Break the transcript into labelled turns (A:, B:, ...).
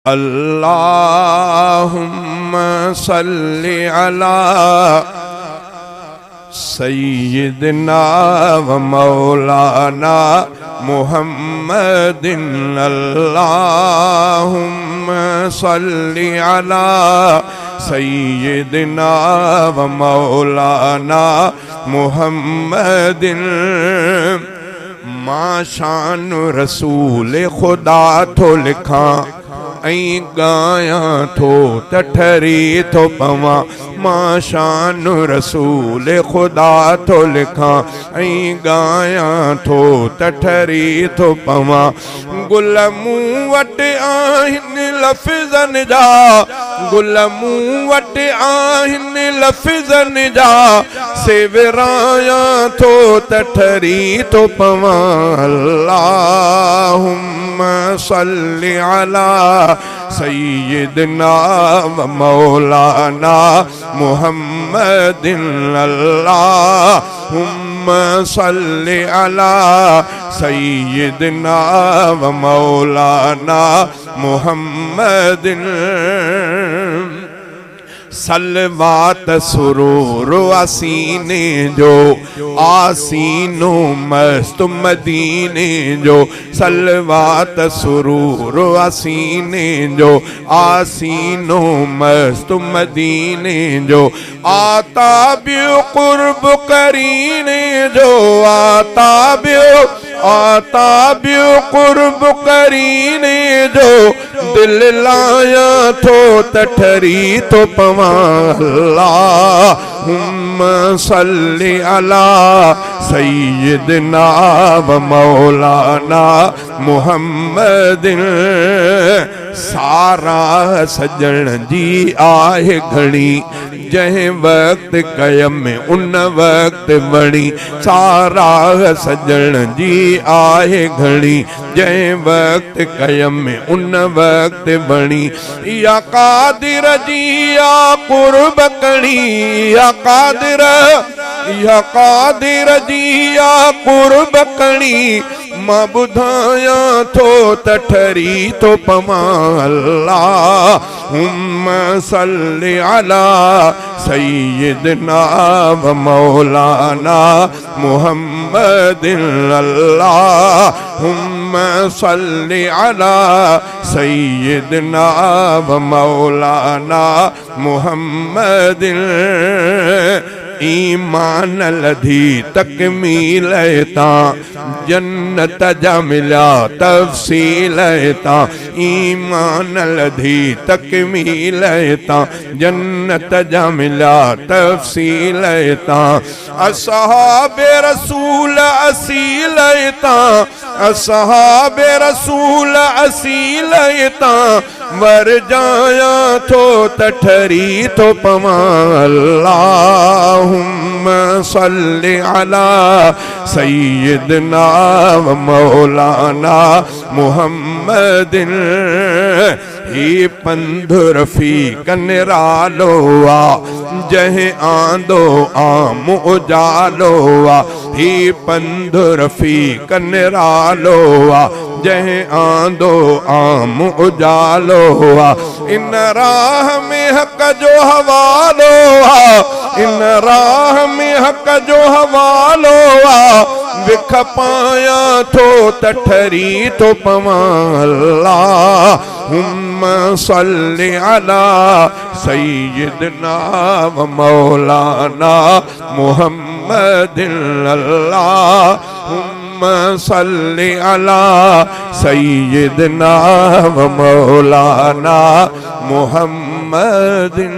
A: अल्लाहुम्मा सल्लि अला सय्यिदना व मौलाना मुहम्मदिन। अल्लाहुम्मा सल्लि अला सय्यिदना व मौलाना मुहम्मदिन। मां शान रसूल खुदा थो लिखा ऐं गायां थो त ठरी थो पवां। मां शान रसूल खुदा थो लिखा ऐं गायां थो त ठरी थो पवां। गुल मूं वटि आहिनि लफ़्ज़नि जा, गुल मूं वटि आहिनि लफ़्ज़नि जा, से विरायां थो त ठरी थो पवां। अल्लाहुम्मा सल्लि अला सय्यिदना व मौलाना मुहम्मदिन। अल्लाहुम्मा सल्लि अला सय्यिदना व मौलाना मुहम्मदिन। सलवात सुरूर आसीने जो, आसीनो मस्त मदीने जो। सलवात सुरूर आसीने जो, आसीनो मस्त मदीने जो। आता बियो कुर्ब करीने जो, आता बियो कुर्ब करीने जो। दिल लाया थो त ठरी थो पवां। अल्लाहुम्मा सल्लि अला सय्यिदना व मौलाना मुहम्मदिन। सारा सजण जी आहे घणी, जंहिं वक्त कयम उन वक्त बणी। सारा सजण जी आहे घणी, जंहिं वक्त कयम उन वक्त बणी। या कादिर जी या कुर्ब कणी, या कादिर जी या कुर्ब कणी। मां ॿुधायां थो त ठरी थो पवां। अल्लाहुम्मा सल्लि अला सय्यिदना व मौलाना मुहम्मदिन। अल्लाहुम्मा सल्लि अला सय्यिदना व मौलाना मुहम्मदिन। ईमान लधी तकमील तां, जन्नत जा मिल्या तफ़सील तां। ईमान लधी तकमील तां, जन्नत जा मिल्या तफ़सील तां। असहाबे रसूल असील तां, असहाबे रसूल असील तां। वर जायां थो त ठरी थो पवां। अल्लाहुम्मा सल्लि अला सय्यिदना व मौलाना मुहम्मदिन। ही पंध रफ़ीक़ निरालो आ, जंहिं आंदो आम उजालो आ। ही पंध रफ़ीक़ निरालो आ, जंहिं आंदो आम उजालो आ। इन राह में हक़ जो हवालो आ, इन राह में हक़ जो हवालो आ। विख पायां थो त ठरी थो पवां। अल्लाहुम्मा सल्लि अला सय्यिदना व मौलाना मुहम्मदिन। अल्लाहुम्मा सल्लि अला सय्यिदना व मौलाना मुहम्मदिन।